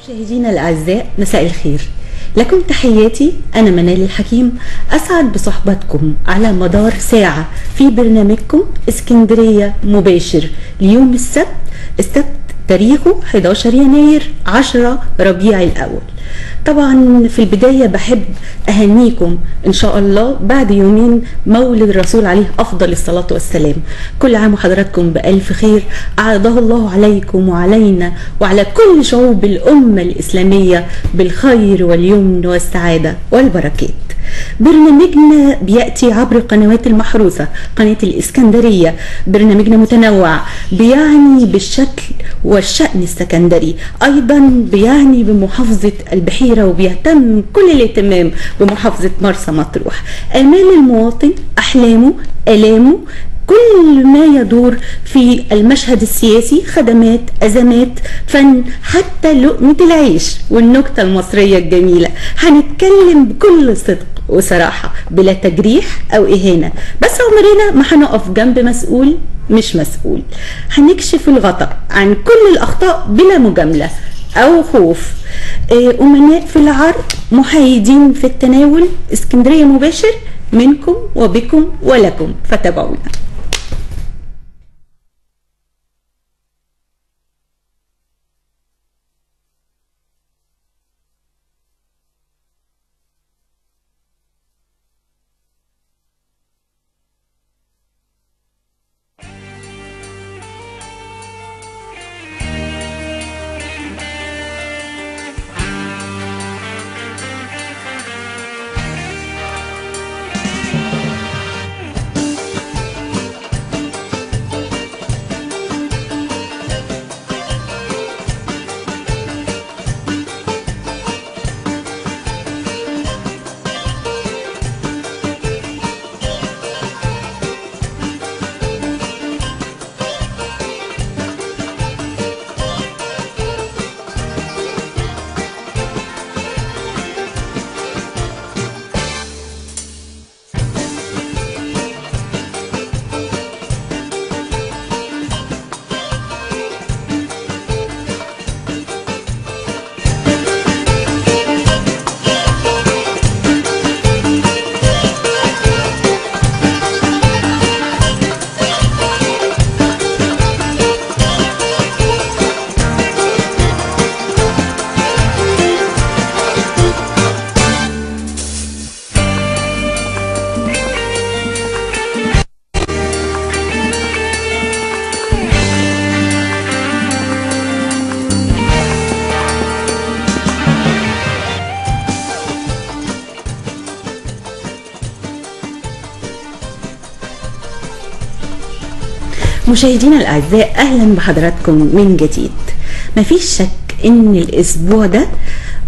مشاهدينا الأعزاء، مساء الخير. لكم تحياتي، أنا منال الحكيم. أسعد بصحبتكم على مدار ساعة في برنامجكم اسكندرية مباشر ليوم السبت تاريخه 11 يناير 10 ربيع الأول. طبعا في البداية بحب أهنيكم إن شاء الله بعد يومين مولد الرسول عليه أفضل الصلاة والسلام. كل عام وحضراتكم بألف خير، أعاده الله عليكم وعلينا وعلى كل شعوب الأمة الإسلامية بالخير واليمن والسعادة والبركات. برنامجنا بيأتي عبر القنوات المحروسة، قناة الإسكندرية. برنامجنا متنوع، بيعني بالشكل والشأن السكندري، أيضا بيعني بمحافظة البحيرة، وبيهتم كل الاهتمام بمحافظة مرسى مطروح. آمال المواطن، أحلامه، آلامه، كل ما يدور في المشهد السياسي، خدمات، أزمات، فن، حتى لقمة العيش والنكتة المصرية الجميلة. هنتكلم بكل صدق وصراحة بلا تجريح أو إهانة، بس عمرنا ما هنقف جنب مسؤول مش مسؤول. هنكشف الغطاء عن كل الأخطاء بلا مجاملة أو خوف. أمناء في العرض، محايدين في التناول. اسكندرية مباشر منكم وبكم ولكم، فتابعونا. مشاهدينا الأعزاء، أهلا بحضراتكم من جديد. مفيش شك إن الأسبوع ده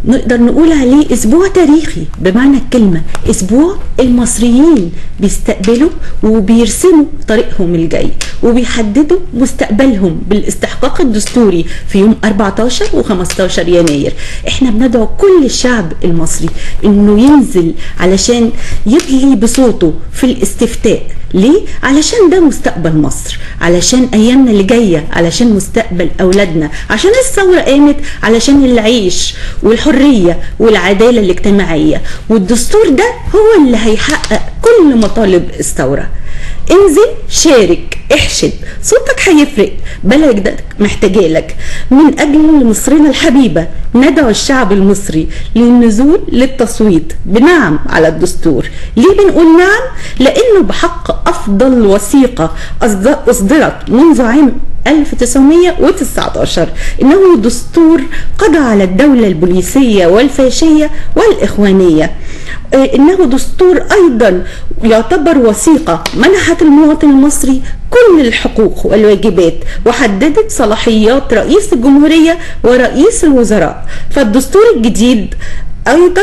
نقدر نقول عليه أسبوع تاريخي بمعنى الكلمة. أسبوع المصريين بيستقبلوا وبيرسموا طريقهم الجاي وبيحددوا مستقبلهم بالاستحقاق الدستوري في يوم 14 و15 يناير. احنا بندعو كل الشعب المصري انه ينزل علشان يدلي بصوته في الاستفتاء. ليه؟ علشان ده مستقبل مصر، علشان ايامنا اللي جايه، علشان مستقبل اولادنا، عشان الثوره قامت علشان العيش والحريه والعداله الاجتماعيه، والدستور ده هو اللي هيحقق كل مطالب الثوره. انزل، شارك، احشد، صوتك هيفرق، بلدك محتاجالك. من اجل مصرنا الحبيبه ندعو الشعب المصري للنزول للتصويت بنعم على الدستور. ليه بنقول نعم؟ لانه بحق افضل وثيقه اصدرت منذ عام 1919. انه دستور قضى على الدوله البوليسيه والفاشيه والاخوانيه. انه دستور ايضا يعتبر وثيقه منحت المواطن المصري كل الحقوق والواجبات، وحددت صلاحيات رئيس الجمهوريه ورئيس الوزراء. فالدستور الجديد ايضا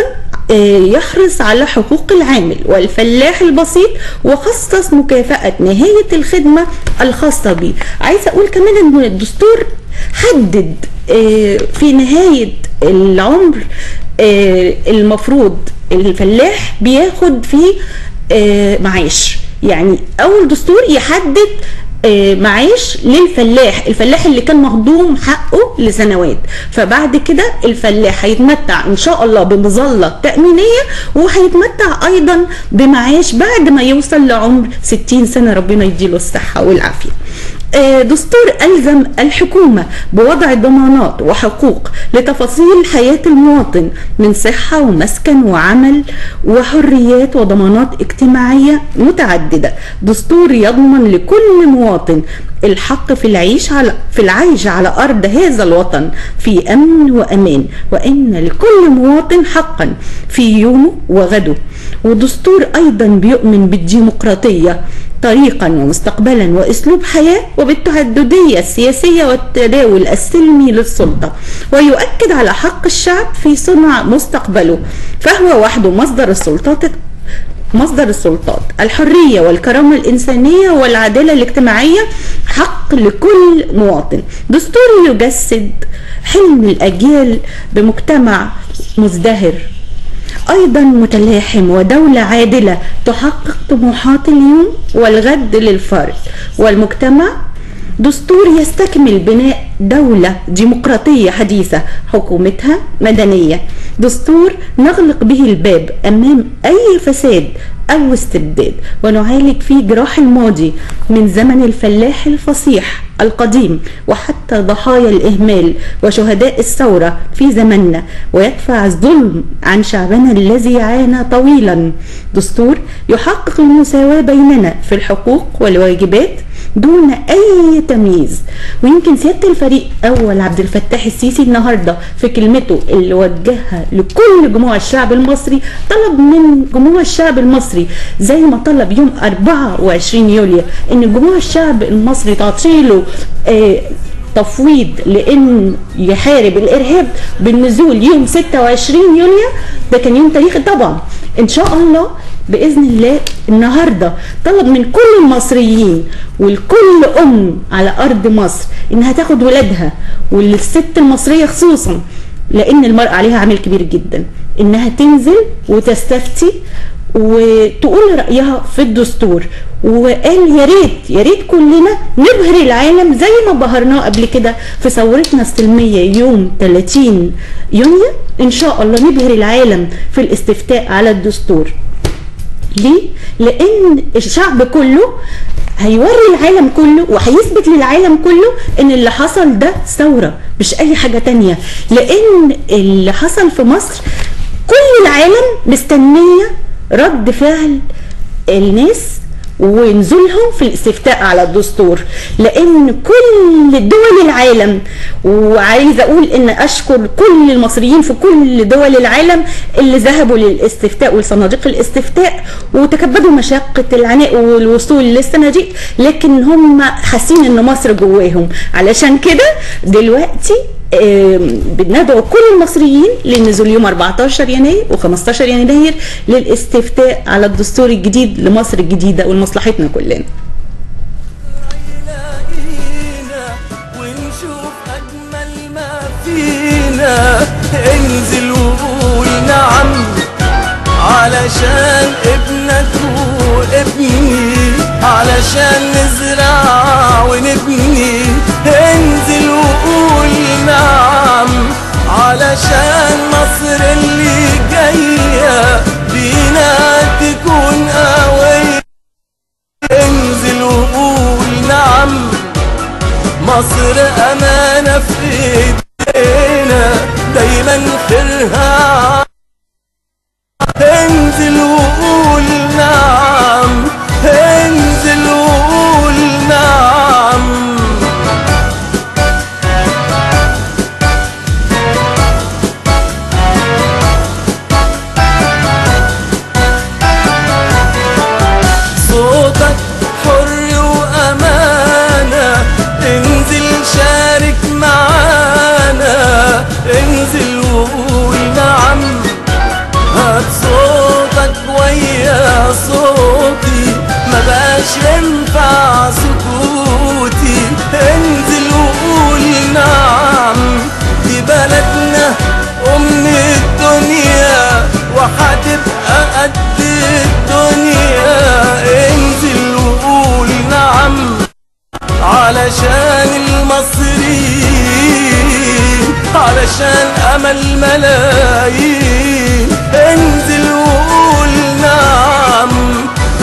يحرص على حقوق العامل والفلاح البسيط، وخصص مكافأة نهاية الخدمة الخاصة به. عايزة اقول كمان ان الدستور حدد في نهاية العمر المفروض الفلاح بياخد فيه معاش. يعني اول دستور يحدد معاش للفلاح، الفلاح اللي كان مهضوم حقه لسنوات. فبعد كده الفلاح هيتمتع ان شاء الله بمظله تامينيه، وهيتمتع ايضا بمعاش بعد ما يوصل لعمر 60 سنه، ربنا يديله الصحه والعافيه. دستور ألزم الحكومة بوضع ضمانات وحقوق لتفاصيل حياة المواطن من صحة ومسكن وعمل وحريات وضمانات اجتماعية متعددة. دستور يضمن لكل مواطن الحق في العيش على أرض هذا الوطن في أمن وأمان، وإن لكل مواطن حقا في يومه وغده. ودستور أيضا بيؤمن بالديمقراطية طريقا ومستقبلا واسلوب حياه، وبالتعدديه السياسيه والتداول السلمي للسلطه، ويؤكد على حق الشعب في صنع مستقبله، فهو وحده مصدر السلطات، الحريه والكرامه الانسانيه والعداله الاجتماعيه حق لكل مواطن. دستور يجسد حلم الاجيال بمجتمع مزدهر أيضا متلاحم، ودولة عادلة تحقق طموحات اليوم والغد للفرد والمجتمع. دستور يستكمل بناء دولة ديمقراطية حديثة حكومتها مدنية. دستور نغلق به الباب أمام أي فساد أو استبداد، ونعالج فيه جراح الماضي من زمن الفلاح الفصيح القديم وحتى ضحايا الإهمال وشهداء الثورة في زمننا، ويدفع الظلم عن شعبنا الذي عانى طويلا. دستور يحقق المساواة بيننا في الحقوق والواجبات دون أي تمييز. ويمكن سيادة الفريق أول عبد الفتاح السيسي النهاردة في كلمته اللي وجهها لكل جموع الشعب المصري طلب من جموع الشعب المصري زي ما طلب يوم 24 يوليو ان جموع الشعب المصري تعطيله تفويض لان يحارب الارهاب بالنزول يوم 26 يوليو. ده كان يوم تاريخي طبعا. ان شاء الله باذن الله النهارده طلب من كل المصريين والكل ام على ارض مصر انها تاخد ولادها، والست المصريه خصوصا لان المراه عليها عامل كبير جدا، انها تنزل وتستفتي وتقول رأيها في الدستور. وقال يا ريت كلنا نبهر العالم زي ما بهرناه قبل كده في ثورتنا السلمية يوم 30 يونيو. ان شاء الله نبهر العالم في الاستفتاء على الدستور. ليه؟ لان الشعب كله هيوري العالم كله وهيثبت للعالم كله ان اللي حصل ده ثورة مش اي حاجة تانية، لان اللي حصل في مصر كل العالم مستنية رد فعل الناس ونزولهم في الاستفتاء على الدستور، لان كل دول العالم، وعايزه اقول ان اشكر كل المصريين في كل دول العالم اللي ذهبوا للاستفتاء ولصناديق الاستفتاء وتكبدوا مشقه العناء والوصول للصناديق، لكن هم حاسين ان مصر جواهم. علشان كده دلوقتي بندعو كل المصريين للنزول يوم 14 يناير و15 يناير للاستفتاء على الدستور الجديد لمصر الجديدة ولمصلحتنا كلنا. ونشوف أجمل ما فينا، انزل وقول نعم علشان ابنك وابني، علشان نزرع ونبني. انزل وقول نعم علشان مصر اللي جاية بينا تكون قوية. انزل وقول نعم، مصر أمانة في ايدينا دايما خيرها. انزل وقول نعم، انزل وقول نعم. صوتك حر وأمانة، انزل شارك معانا. علشان المصريين، علشان أمل ملايين. انزل وقول نعم،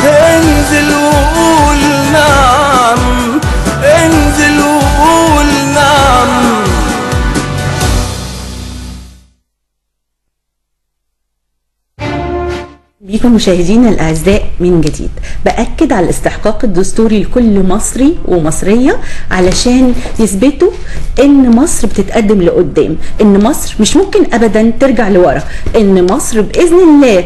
انزل وقول نعم، انزل وقول نعم. بكم مشاهدينا الأعزاء من جديد. بأكد على الاستحقاق الدستوري لكل مصري ومصرية علشان يثبتوا إن مصر بتتقدم لقدام، إن مصر مش ممكن أبدا ترجع لورا، إن مصر بإذن الله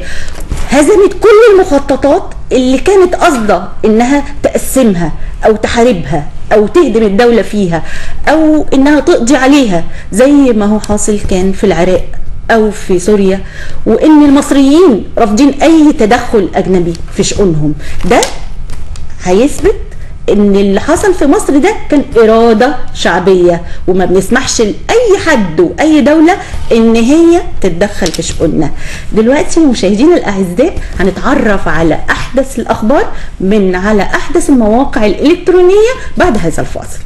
هزمت كل المخططات اللي كانت قصده إنها تقسمها أو تحاربها أو تهدم الدولة فيها أو إنها تقضي عليها، زي ما هو حاصل كان في العراق أو في سوريا، وإن المصريين رافضين أي تدخل أجنبي في شؤونهم. ده هيثبت إن اللي حصل في مصر ده كان إرادة شعبية، وما بنسمحش لأي حد وأي دولة إن هي تتدخل في شؤوننا. دلوقتي مشاهدينا الأعزاء هنتعرف على أحدث الأخبار من على أحدث المواقع الإلكترونية بعد هذا الفاصل.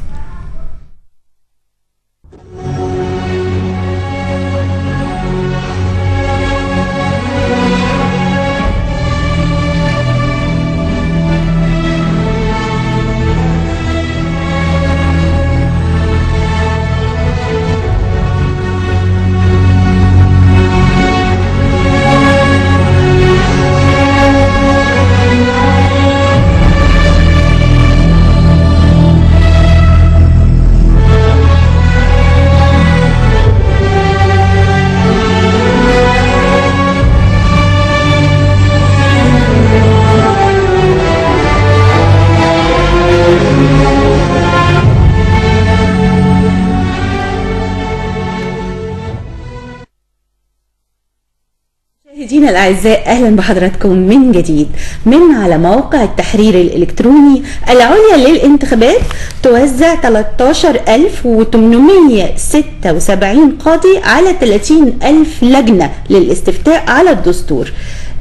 مشاهدينا الأعزاء، أهلا بحضراتكم من جديد. من على موقع التحرير الإلكتروني، العليا للانتخابات توزع 13876 قاضي على 30,000 لجنة للاستفتاء على الدستور.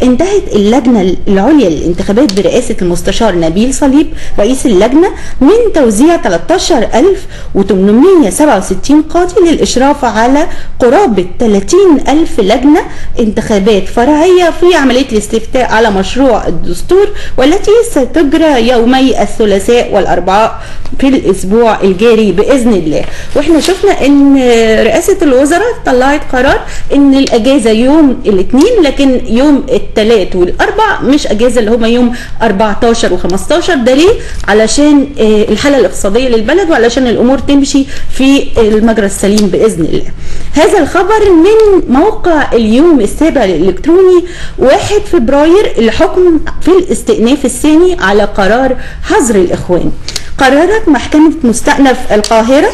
انتهت اللجنة العليا للانتخابات برئاسة المستشار نبيل صليب رئيس اللجنة من توزيع 13867 قاضي للإشراف على قرابة 30,000 لجنة انتخابات فرعية في عملية الاستفتاء على مشروع الدستور، والتي ستجرى يومي الثلاثاء والأربعاء في الأسبوع الجاري بإذن الله. واحنا شفنا ان رئاسة الوزراء طلعت قرار ان الأجازة يوم الاثنين، لكن يوم الثلاث والاربع مش اجازه، اللي هم يوم 14 و15. ده ليه؟ علشان الحاله الاقتصاديه للبلد وعلشان الامور تمشي في المجرى السليم باذن الله. هذا الخبر من موقع اليوم السابع الالكتروني 1 فبراير الحكم في الاستئناف الثاني على قرار حظر الاخوان. قررت محكمة مستأنف القاهرة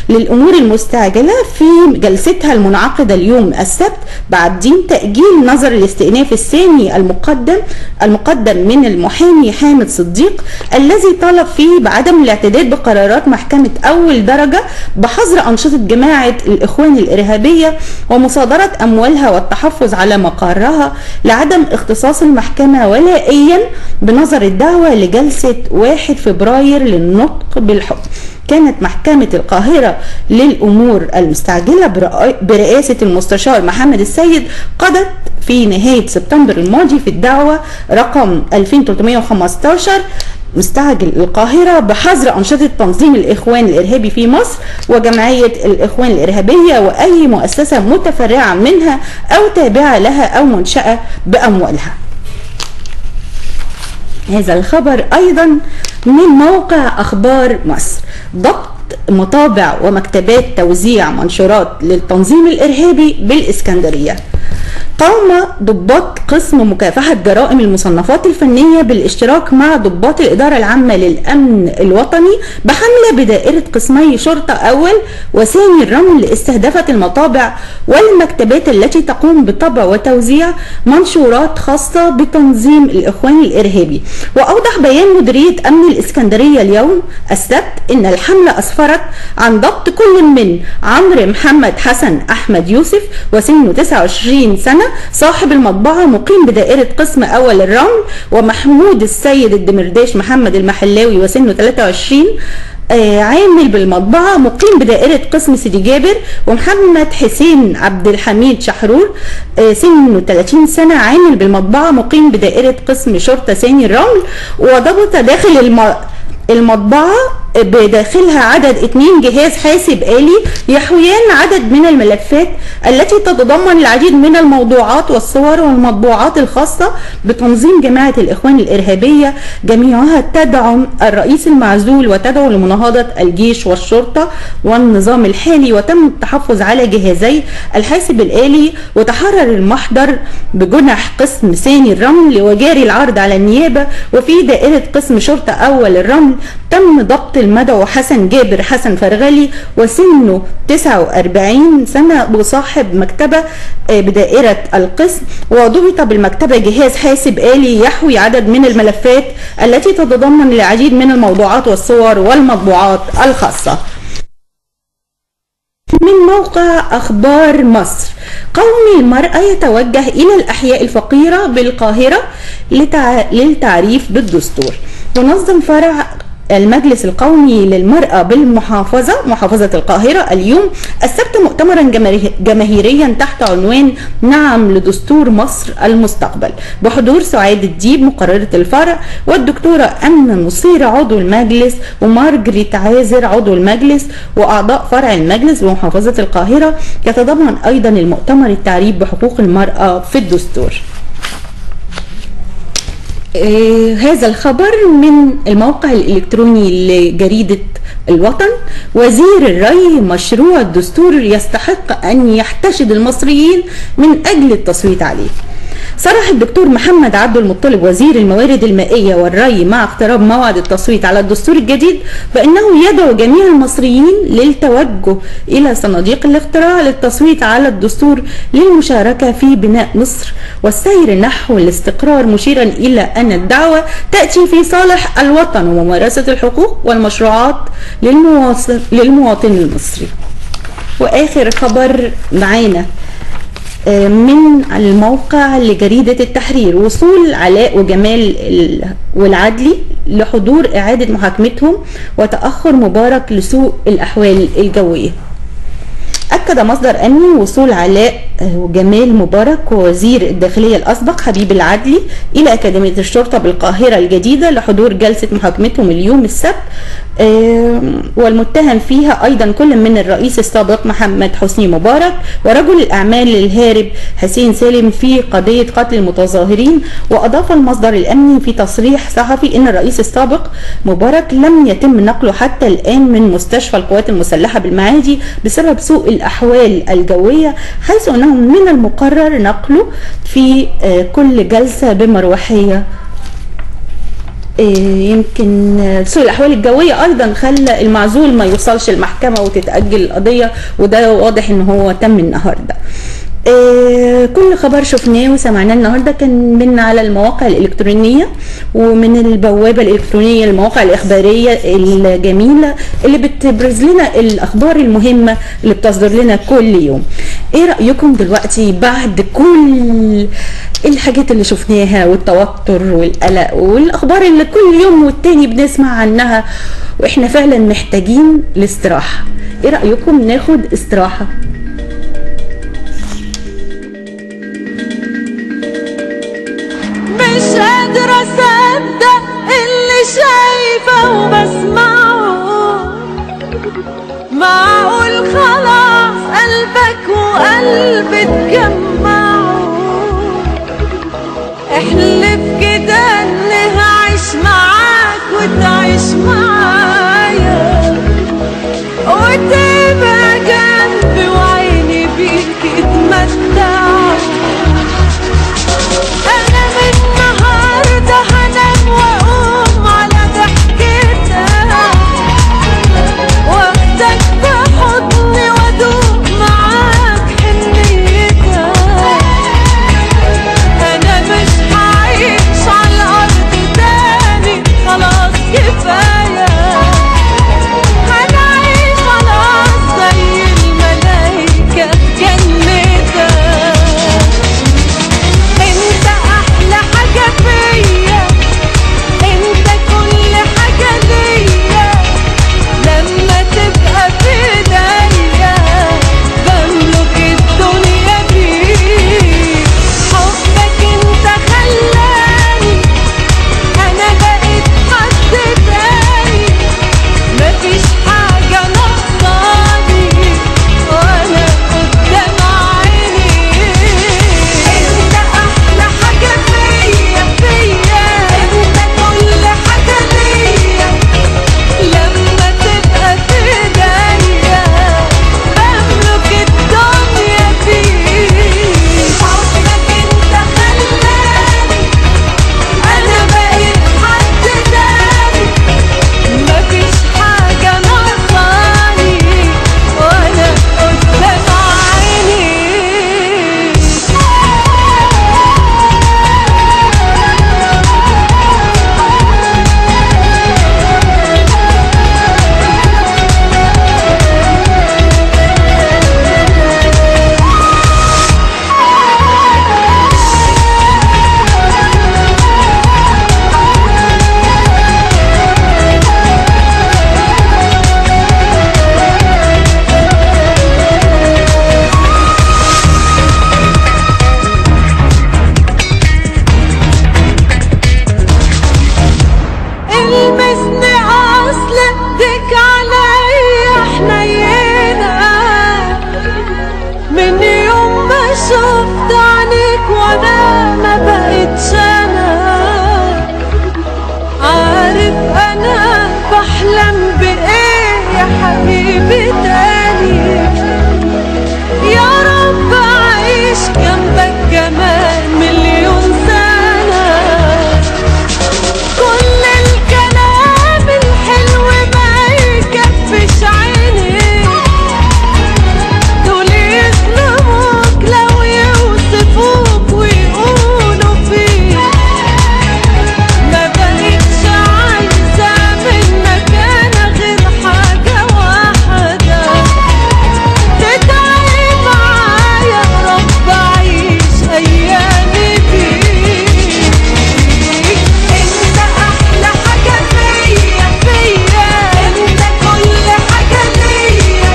للأمور المستعجلة في جلستها المنعقدة اليوم السبت بعد دين تأجيل نظر الاستئناف الثاني المقدم من المحامي حامد صديق، الذي طلب فيه بعدم الاعتداد بقرارات محكمة أول درجة بحظر أنشطة جماعة الإخوان الإرهابية ومصادرة أموالها والتحفظ على مقرها لعدم اختصاص المحكمة ولائيا بنظر الدعوة لجلسة 1 فبراير للنطق بالحكم. كانت محكمة القاهرة للأمور المستعجلة برئاسة المستشار محمد السيد قضت في نهاية سبتمبر الماضي في الدعوة رقم 2315 مستعجل القاهرة بحظر أنشطة تنظيم الإخوان الإرهابي في مصر وجمعية الإخوان الإرهابية وأي مؤسسة متفرعة منها أو تابعة لها أو منشأة بأموالها. هذا الخبر أيضا من موقع أخبار مصر. ضبط مطابع ومكتبات توزيع منشورات للتنظيم الإرهابي بالإسكندرية. قام ضباط قسم مكافحة جرائم المصنفات الفنية بالاشتراك مع ضباط الإدارة العامة للأمن الوطني بحملة بدائرة قسمي شرطة أول وثاني الرمل استهدفت المطابع والمكتبات التي تقوم بطبع وتوزيع منشورات خاصة بتنظيم الإخوان الإرهابي. وأوضح بيان مديرية أمن الإسكندرية اليوم السبت إن الحملة أسفرت عن ضبط كل من عمرو محمد حسن أحمد يوسف وسنه 29 سنة صاحب المطبعة مقيم بدائرة قسم أول الرمل، ومحمود السيد الدمرداش محمد المحلاوي وسنه 23 عامل بالمطبعة مقيم بدائرة قسم سيدي جابر. ومحمد حسين عبد الحميد شحرور سنه 30 سنة عامل بالمطبعة مقيم بدائرة قسم شرطة ثاني الرمل. وضبط داخل المطبعة بداخلها عدد 2 جهاز حاسب آلي يحويان عدد من الملفات التي تتضمن العديد من الموضوعات والصور والمطبوعات الخاصة بتنظيم جماعة الإخوان الإرهابية، جميعها تدعم الرئيس المعزول وتدعو لمناهضة الجيش والشرطة والنظام الحالي. وتم التحفظ على جهازي الحاسب الآلي، وتحرر المحضر بجنح قسم ثاني الرمل وجاري العرض على النيابة. وفي دائرة قسم شرطة أول الرمل تم ضبط المدعو حسن جابر حسن فرغلي وسنه 49 سنة وصاحب مكتبة بدائرة القسم. وضبط بالمكتبة جهاز حاسب آلي يحوي عدد من الملفات التي تتضمن العديد من الموضوعات والصور والمطبوعات الخاصة. من موقع أخبار مصر، قومي المرأة يتوجه إلى الأحياء الفقيرة بالقاهرة للتعريف بالدستور. ونظم فرع المجلس القومي للمرأة محافظة القاهرة اليوم السبت مؤتمرا جماهيريا تحت عنوان نعم لدستور مصر المستقبل، بحضور سعاد الديب مقررة الفرع، والدكتورة أمنة نصير عضو المجلس، ومارجريت عازر عضو المجلس، وأعضاء فرع المجلس بمحافظة القاهرة. يتضمن أيضا المؤتمر التعريف بحقوق المرأة في الدستور. هذا الخبر من الموقع الإلكتروني لجريدة الوطن. وزير الري مشروع الدستور يستحق أن يحتشد المصريين من أجل التصويت عليه. صرح الدكتور محمد عبد المطلب وزير الموارد المائية والري مع اقتراب موعد التصويت على الدستور الجديد بأنه يدعو جميع المصريين للتوجه إلى صناديق الاقتراع للتصويت على الدستور للمشاركة في بناء مصر والسير نحو الاستقرار، مشيرا إلى أن الدعوة تأتي في صالح الوطن وممارسة الحقوق والمشروعات للمواطن المصري. وآخر خبر معانا من الموقع لجريدة التحرير، وصول علاء وجمال والعدلي لحضور إعادة محاكمتهم وتأخر مبارك لسوء الأحوال الجوية. أكد مصدر أمني وصول علاء وجمال مبارك ووزير الداخلية الأسبق حبيب العدلي إلى أكاديمية الشرطة بالقاهرة الجديدة لحضور جلسة محاكمتهم اليوم السبت، والمتهم فيها أيضا كل من الرئيس السابق محمد حسني مبارك ورجل الأعمال الهارب حسين سالم في قضية قتل المتظاهرين. وأضاف المصدر الأمني في تصريح صحفي أن الرئيس السابق مبارك لم يتم نقله حتى الآن من مستشفى القوات المسلحة بالمعادي بسبب سوء الأحوال الجوية، حيث أنه من المقرر نقله في كل جلسة بمروحية. يمكن سوء الأحوال الجوية أيضا خلى المعزول ما يوصلش المحكمة وتتأجل القضية، وده واضح أنه هو تم النهاردة. كل خبر شفناه وسمعناه النهارده كان من على المواقع الإلكترونية ومن البوابة الإلكترونية المواقع الإخبارية الجميلة اللي بتبرز لنا الأخبار المهمة اللي بتصدر لنا كل يوم. ايه رأيكم دلوقتي بعد كل الحاجات اللي شفناها والتوتر والقلق والأخبار اللي كل يوم والتاني بنسمع عنها واحنا فعلا محتاجين الاستراحة؟ ايه رأيكم ناخد استراحة؟ مش قادرة أصدق اللي شايفة وبسمعه، معقول خلاص قلبك وقلبي اتجمعوا؟ احلف كده اني هعيش معاك وتعيش معايا وتبقى جنبي وعيني بيك اتمتعوا. واخدك بحضني وادوق معاك حنيتك. وانا ما بقتش انا. عارف انا بحلم بايه يا حبيبي تاني؟ يا رب اعيش جنبك كمان مليون سنة. كل الكلام الحلو ما يكفيش عيني، دول يظلموك لو يوصفوك ويقولوا فيك. ما بقتش عايزة منك انا غير حاجة واحدة، تدعي معايا يا رب اعيش ايامي فيك. انت احلى حاجة فيا، انت كل حاجة ليا.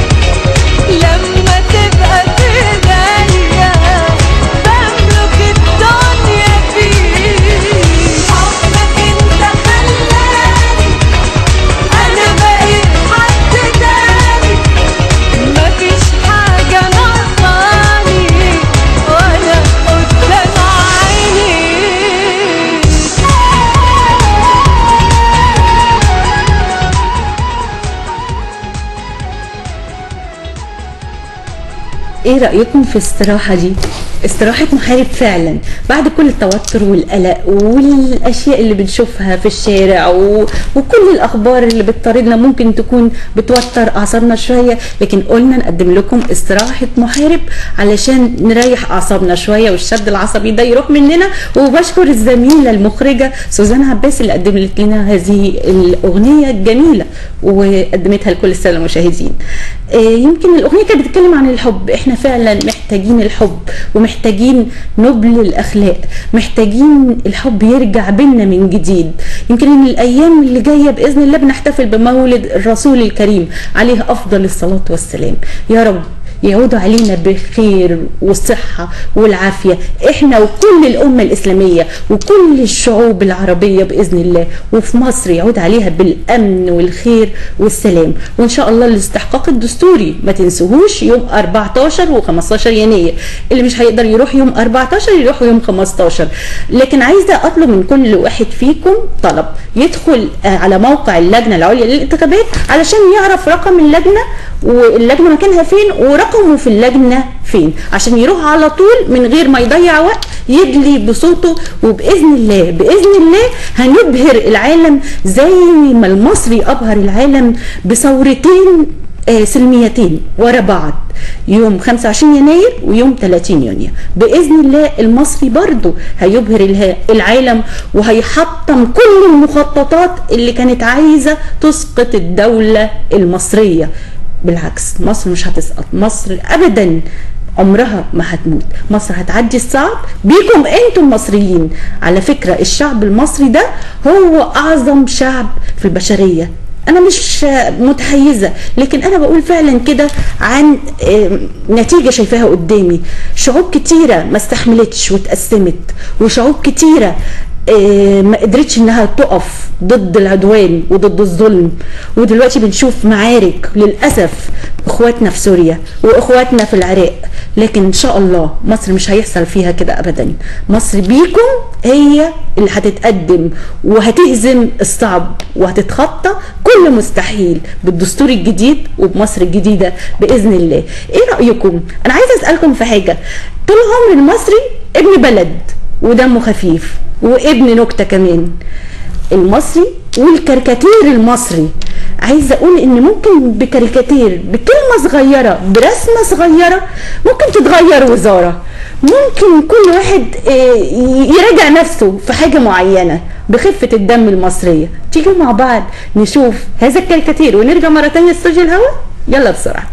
لما تبقى في ايديا بملك الدنيا فيك. حبك انت خلاني انا بقيت حد تاني، مفيش حاجة ناقصاني وانا قدام عيني. ايه رأيكم في الاستراحة دي؟ استراحة محارب فعلا بعد كل التوتر والقلق والاشياء اللي بنشوفها في الشارع وكل الاخبار اللي بتطاردنا ممكن تكون بتوتر اعصابنا شوية، لكن قلنا نقدم لكم استراحة محارب علشان نريح اعصابنا شوية والشد العصبي ده يروح مننا. وبشكر الزميلة المخرجة سوزان عباس اللي قدمت لنا هذه الاغنية الجميلة وقدمتها لكل السادة المشاهدين. يمكن الاغنية كانت بتتكلم عن الحب. احنا فعلا محتاجين الحب ومحتاجين نبل الاخلاق، محتاجين الحب يرجع بينا من جديد. يمكن ان الايام اللي جايه باذن الله بنحتفل بمولد الرسول الكريم عليه افضل الصلاه والسلام. يا رب يعود علينا بالخير والصحة والعافية، احنا وكل الأمة الإسلامية وكل الشعوب العربية بإذن الله، وفي مصر يعود عليها بالأمن والخير والسلام. وإن شاء الله الاستحقاق الدستوري ما تنسوهوش يوم 14 و15 يناير. اللي مش هيقدر يروح يوم 14 يروح يوم 15. لكن عايزة أطلب من كل واحد فيكم طلب يدخل على موقع اللجنة العليا للانتخابات علشان يعرف رقم اللجنة واللجنة مكانها فين ورقمه في اللجنة فين، عشان يروح على طول من غير ما يضيع وقت يدلي بصوته. وبإذن الله بإذن الله هنبهر العالم زي ما المصري أبهر العالم بثورتين سلميتين ورا بعض، يوم 25 يناير ويوم 30 يونيو. بإذن الله المصري برضو هيبهر العالم وهيحطم كل المخططات اللي كانت عايزة تسقط الدولة المصرية. بالعكس مصر مش هتسقط، مصر أبدا عمرها ما هتموت، مصر هتعدي الصعب بيكم انتم مصريين. على فكرة الشعب المصري ده هو أعظم شعب في البشرية. أنا مش متحيزة لكن أنا بقول فعلا كده عن نتيجة شايفاها قدامي. شعوب كتيرة ما استحملتش واتقسمت، وشعوب كتيرة ما قدرتش انها تقف ضد العدوان وضد الظلم. ودلوقتي بنشوف معارك للأسف اخواتنا في سوريا واخواتنا في العراق، لكن ان شاء الله مصر مش هيحصل فيها كده ابدا. مصر بيكم هي اللي هتتقدم وهتهزم الصعب وهتتخطى كل مستحيل بالدستور الجديد وبمصر الجديدة بإذن الله. ايه رأيكم؟ انا عايزة اسألكم في حاجة. طول عمر المصري ابن بلد ودمه خفيف وابن نكتة كمان. المصري والكاريكاتير المصري، عايزه اقول ان ممكن بكاريكاتير بكلمه صغيره برسمه صغيره ممكن تتغير وزاره، ممكن كل واحد يراجع نفسه في حاجه معينه بخفه الدم المصريه. تيجوا مع بعض نشوف هذا الكاريكاتير ونرجع مره ثانيه استوديو الهوا. يلا بسرعه.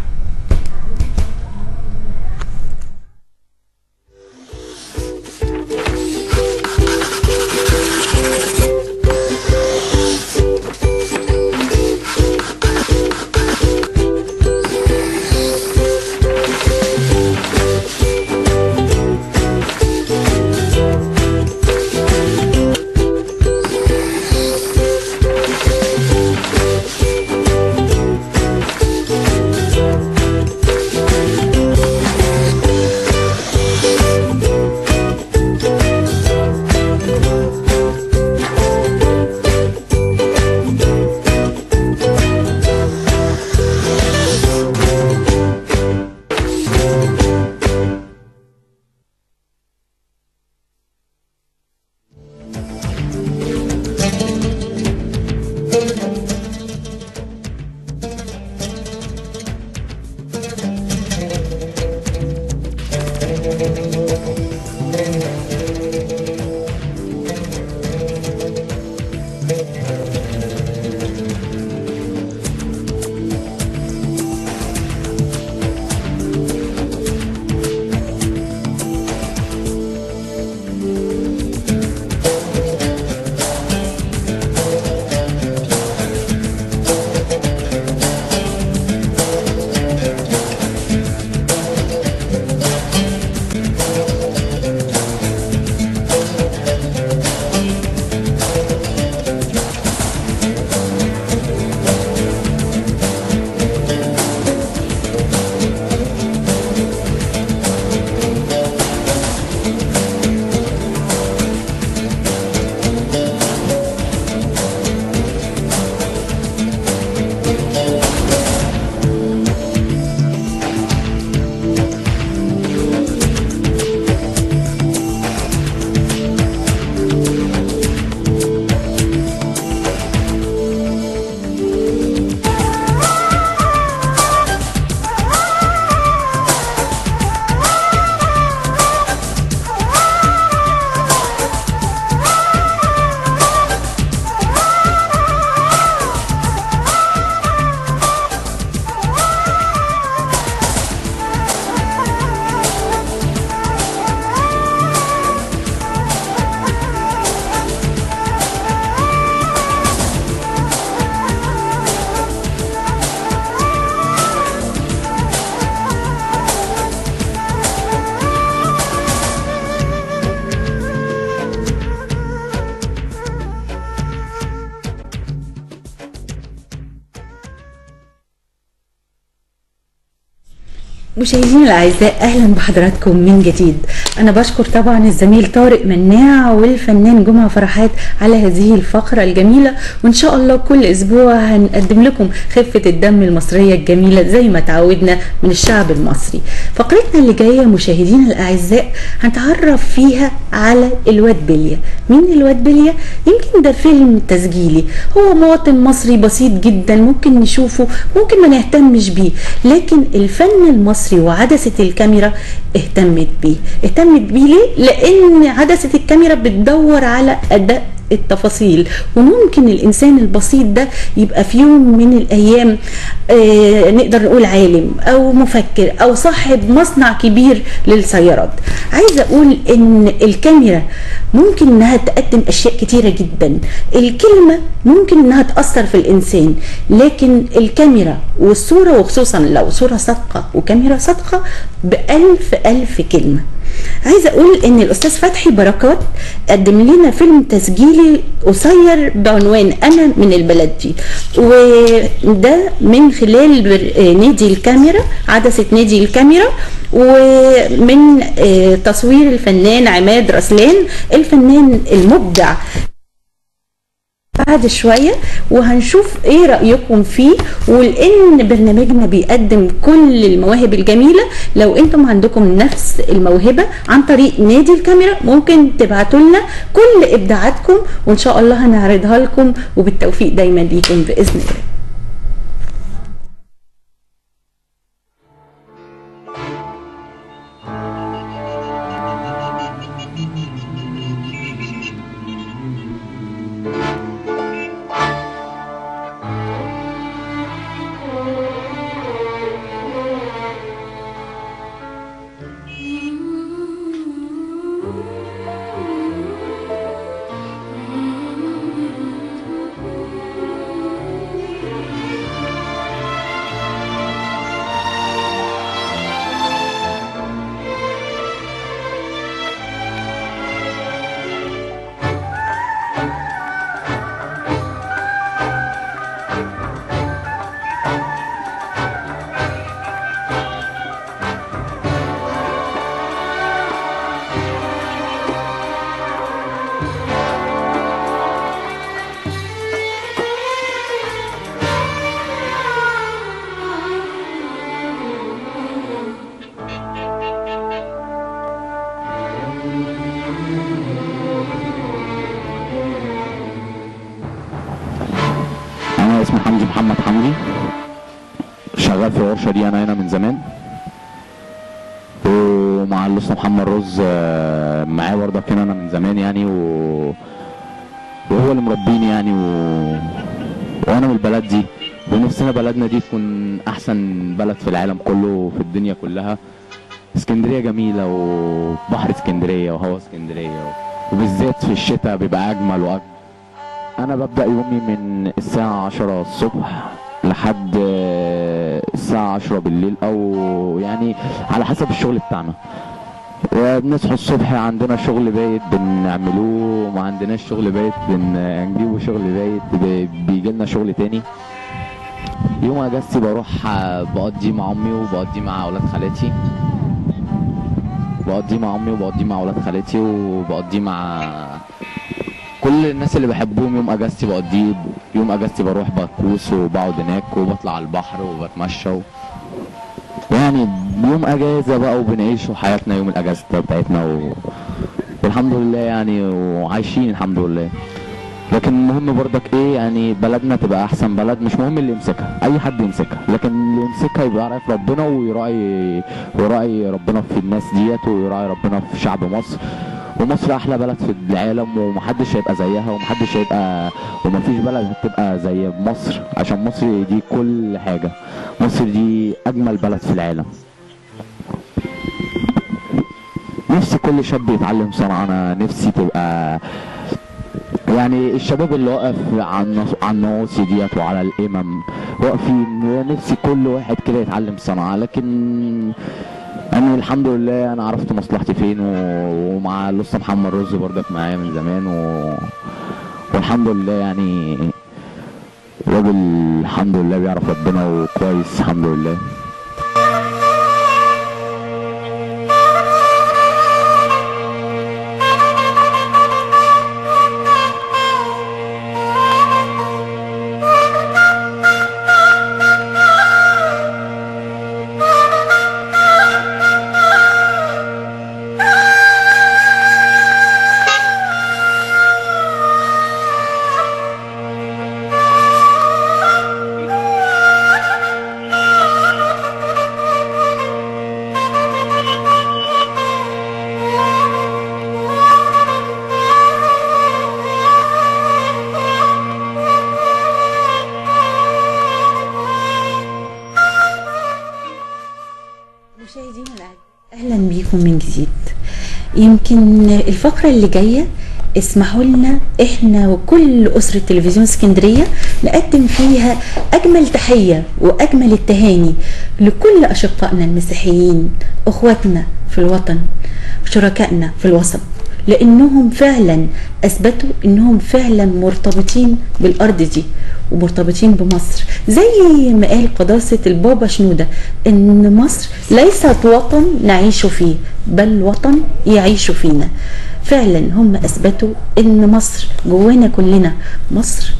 مشاهدينا الاعزاء، اهلا بحضراتكم من جديد. انا بشكر طبعا الزميل طارق مناع والفنان جمعه فرحات على هذه الفقره الجميله، وان شاء الله كل اسبوع هنقدم لكم خفه الدم المصريه الجميله زي ما تعودنا من الشعب المصري. فقرتنا اللي جايه مشاهدينا الاعزاء هنتعرف فيها على الواد بلية. مين الواد بلية؟ يمكن ده فيلم تسجيلي، هو مواطن مصري بسيط جدا، ممكن نشوفه ممكن ما نهتمش بيه، لكن الفن المصري وعدسة الكاميرا اهتمت بيه ليه؟ لان عدسة الكاميرا بتدور على اداء التفاصيل، وممكن الانسان البسيط ده يبقى في يوم من الايام نقدر نقول عالم او مفكر او صاحب مصنع كبير للسيارات. عايزه اقول ان الكاميرا ممكن انها تقدم اشياء كتيره جدا. الكلمه ممكن انها تاثر في الانسان، لكن الكاميرا والصوره، وخصوصا لو صوره صادقه وكاميرا صادقه، بألف كلمه. عايزه اقول ان الاستاذ فتحي بركات قدم لنا فيلم تسجيلي قصير بعنوان انا من البلد دي، وده من خلال نادي الكاميرا، عدسه نادي الكاميرا، ومن تصوير الفنان عماد رسلان الفنان المبدع. بعد شوية وهنشوف ايه رأيكم فيه، ولان برنامجنا بيقدم كل المواهب الجميلة. لو انتم عندكم نفس الموهبة عن طريق نادي الكاميرا ممكن تبعتوا لنا كل ابداعاتكم، وان شاء الله هنعرضها لكم، وبالتوفيق دايما ليكم بإذن الله. اسمي حمدي محمد حمدي، شغال في الورشه دي انا هنا من زمان، ومع الاستاذ محمد محمد رز معاه برضك هنا انا من زمان يعني وهو اللي مربيني يعني وانا من البلد دي، ونفسنا بلدنا دي تكون احسن بلد في العالم كله في الدنيا كلها. اسكندريه جميله وبحر اسكندريه وهوا اسكندريه وبالذات في الشتاء بيبقى اجمل واجمل. انا ببدا يومي من الساعه 10 الصبح لحد الساعه 10 بالليل، او يعني على حسب الشغل بتاعنا. بنصحى الصبح عندنا شغل بايت بنعملوه، وما عندناش شغل بايت بنجيبه شغل بايت، بيجي لنا شغل تاني. يوم اجازتي بروح بقضي مع امي وبقضي مع اولاد خالاتي، وبقضي مع كل الناس اللي بحبهم. يوم اجازتي بقضيه، يوم اجازتي بروح بكوس وبقعد هناك وبطلع على البحر وبتمشى يعني يوم اجازه بقى، وبنعيشوا حياتنا يوم الاجازه بتاعتنا والحمد لله يعني، وعايشين الحمد لله. لكن المهم برضك ايه يعني بلدنا تبقى احسن بلد، مش مهم اللي يمسكها، اي حد يمسكها، لكن اللي يمسكها يبقى يعرف ربنا ويراعي ربنا في الناس ديت، ويراعي ربنا في شعب مصر. ومصر احلى بلد في العالم، ومحدش هيبقى زيها، ومفيش بلد هتبقى زي مصر، عشان مصر دي كل حاجة. مصر دي اجمل بلد في العالم. نفسي كل شاب يتعلم صنعة. انا نفسي تبقى يعني الشباب اللي واقف على النواصي ديت وعلى الامم واقفين، نفسي كل واحد كده يتعلم صنعة. لكن انا الحمد لله انا عرفت مصلحتي فين، ومع الاستاذ محمد رز برضك معايا من زمان والحمد لله يعني راجل الحمد لله بيعرف ربنا وكويس الحمد لله. اهلا بيكم من جديد. يمكن الفقرة اللي جاية اسمحوا لنا احنا وكل اسرة تلفزيون اسكندرية نقدم فيها اجمل تحية واجمل التهاني لكل اشقائنا المسيحيين، اخواتنا في الوطن، شركائنا في الوسط، لانهم فعلا اثبتوا انهم فعلا مرتبطين بالارض دي ومرتبطين بمصر، زي ما قال قداسة البابا شنودة ان مصر ليست وطن نعيش فيه بل وطن يعيش فينا. فعلا هم اثبتوا ان مصر جوانا كلنا، مصر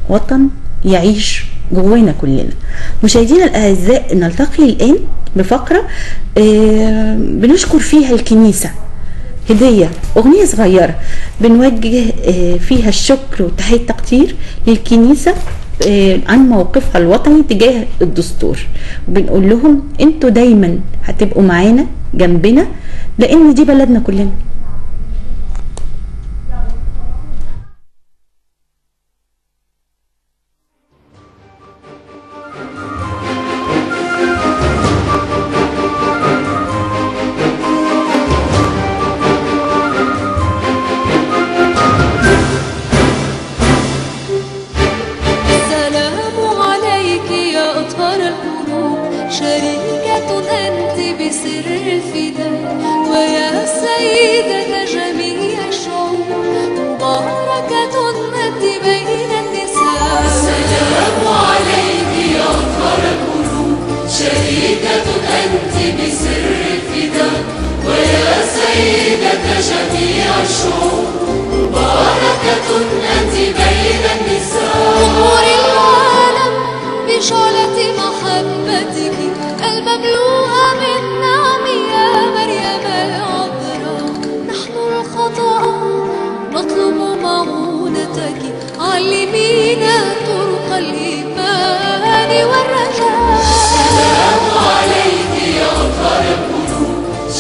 وطن يعيش جوانا كلنا. مشاهدينا الاعزاء، نلتقي الان بفقرة بنشكر فيها الكنيسة، هدية أغنية صغيرة بنوجه فيها الشكر وتحية تقدير للكنيسة عن موقفها الوطني تجاه الدستور، وبنقول لهم انتوا دايما هتبقوا معانا جنبنا لأن دي بلدنا كلنا.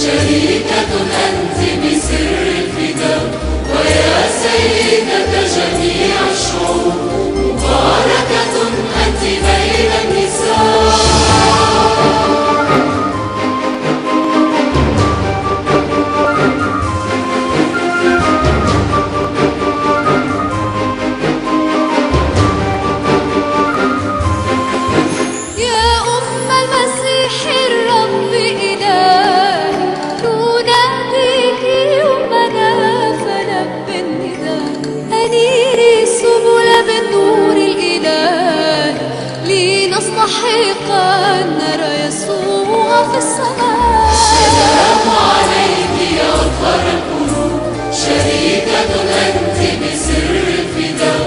شريكة أنت بسر الفداء ويا سيدة جميع الشعوب مباركة أنت بين النساء. نستحق أن نرى يسوع في السماء. السلام عليك يا أطهر القلوب شريكة أنت بسر الفداء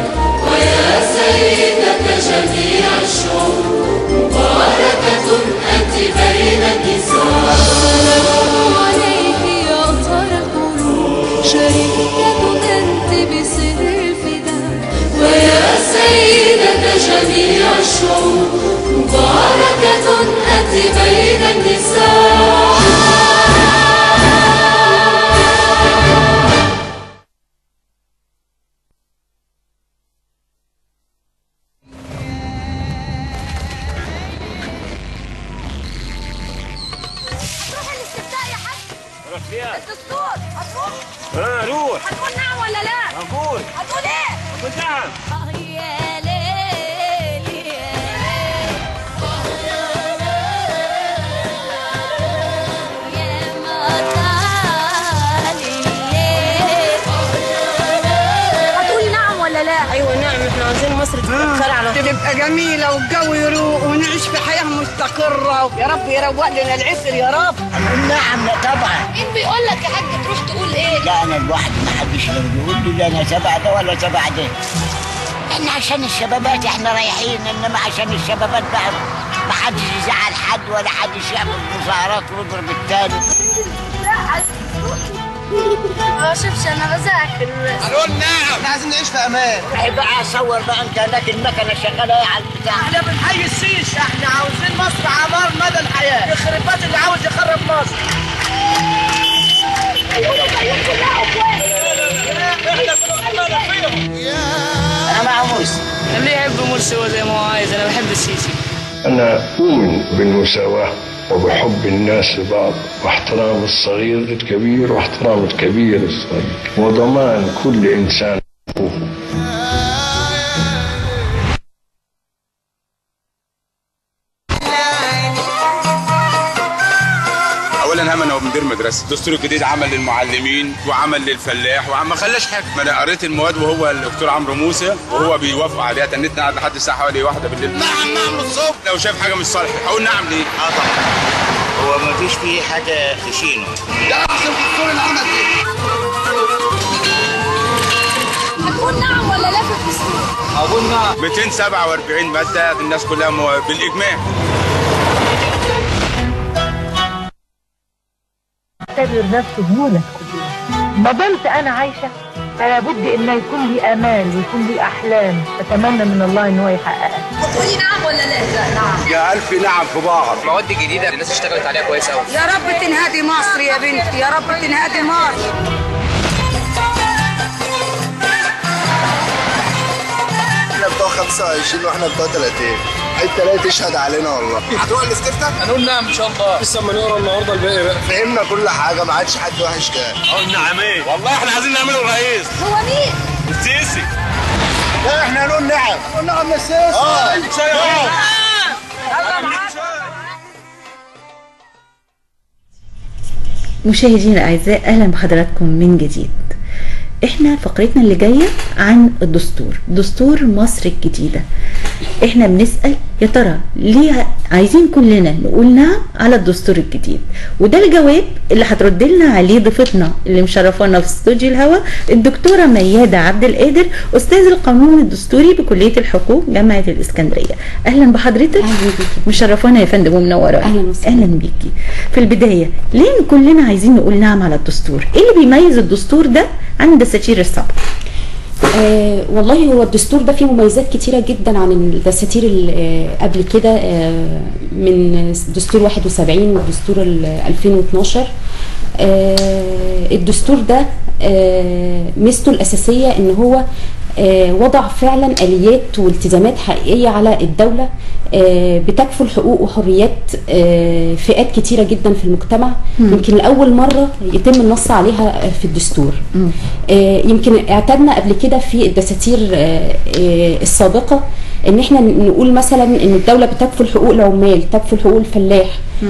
ويا سيدة جميع الشعوب مباركة أنت بين النساء. السلام عليك يا أطهر القلوب شريكة أنت بسر الفداء ويا سيدة جميع الشعوب مباركة أنت بين النساء. هتروح الاستفتاء يا حاج؟ روح فيها. الدستور هتروح؟ روح. هتقول نعم ولا لا؟ هقول. هتقول ايه؟ هقول نعم. يا ليل يا هتقولي نعم ولا لا؟ ايوه نعم، احنا عايزين مصر تتدخل على تبقى جميلة والجو يروق ونعيش في حياة مستقرة، يا رب يروق لنا العسر يا رب. نعم طبعا. مين بيقول لك يا حاج تروح تقول ايه؟ لا انا الواحد ما حدش يقول لي لا انا تبع ده ولا تبع ده. احنا عشان الشبابات احنا رايحين، انما عشان الشبابات بقى ما حدش يزعل حد ولا حدش يعمل مظاهرات ويضرب التاني. ما شوفش انا بذاكر بس. هنقول نعم. احنا عايزين نعيش في امان. بقى اصور بقى انت هناك المكنه شغاله على البتاع. احنا بنحيي السيش، احنا عاوزين مصر عمار مدى الحياة، يخرب بيت اللي عاوز يخرب مصر. انا مع موسى. اللي يحب مرسي هو زي ما هو عايز، انا بحب السيسي. أنا أؤمن بالمساواة وبحب الناس لبعض واحترام الصغير للكبير واحترام الكبير للصغير وضمان كل إنسان حقوقه. اولا هم انا مدير مدرسه، الدستور الجديد عمل للمعلمين وعمل للفلاح وما خلاش حاجه. ما انا قريت المواد وهو الدكتور عمرو موسى وهو بيوافق عليها، تنتنا قاعد لحد الساعه حوالي 1 بالليل. نعم الصبح. لو شايف حاجه مش صالحه هقول نعم ليه؟ طبعا هو ما فيش فيه حاجه تشينه. ده احسن دكتور العمل دي. هتقول نعم ولا لا في الدستور؟ هقول نعم. 247 ماده الناس كلها بالاجماع. اعتبر نفسه بمولك ما دمت انا عايشه، فلا بد ان يكون لي امال ويكون لي احلام اتمنى من الله ان هو يحققها. هتقولي نعم ولا لا؟ لا نعم. يا الف نعم في بعض. مواد جديده الناس اشتغلت عليها كويس قوي. يا رب تنهدي مصر يا بنتي، يا رب تنهدي مصر. احنا بتوع 25 واحنا بتوع 30. انت لا تشهد علينا والله. هتروح الاستفتاء؟ هنقول نعم ان شاء الله. لسه ما نقرا النهارده الباقي بقى. فهمنا كل حاجه، ما عادش حد وحش كده. قلنا نعمين. والله احنا عايزين نعمله رئيس. هو مين؟ السيسي. لا احنا هنقول نعم. قول نعم للسيسي. مشاهدينا الاعزاء، اهلا بحضراتكم من جديد. احنا فقرتنا اللي جايه عن الدستور، دستور مصر الجديده. احنا بنسال يا ترى ليه عايزين كلنا نقول نعم على الدستور الجديد، وده الجواب اللي هترد لنا عليه ضيفتنا اللي مشرفانا في استوديو الهوا الدكتوره مياده عبد القادر، استاذ القانون الدستوري بكليه الحقوق جامعه الاسكندريه. اهلا بحضرتك. اهلا بيكي. مشرفانا يا فندم ومنورانا. اهلا وسهلا. اهلا بيكي. في البدايه ليه كلنا عايزين نقول نعم على الدستور؟ ايه اللي بيميز الدستور ده عن الدساتير السابقه؟ والله هو الدستور ده فيه مميزات كتيرة جدا عن الدساتير اللي قبل كده، من دستور 71 والدستور 2012. الدستور ده ميزته الأساسية إن هو وضع فعلا آليات والتزامات حقيقية على الدولة بتكفل حقوق وحريات فئات كتيرة جدا في المجتمع. يمكن لأول مرة يتم النص عليها في الدستور. يمكن اعتدنا قبل كده في الدساتير السابقة ان احنا نقول مثلا ان الدولة بتكفل حقوق العمال، تكفل حقوق الفلاح،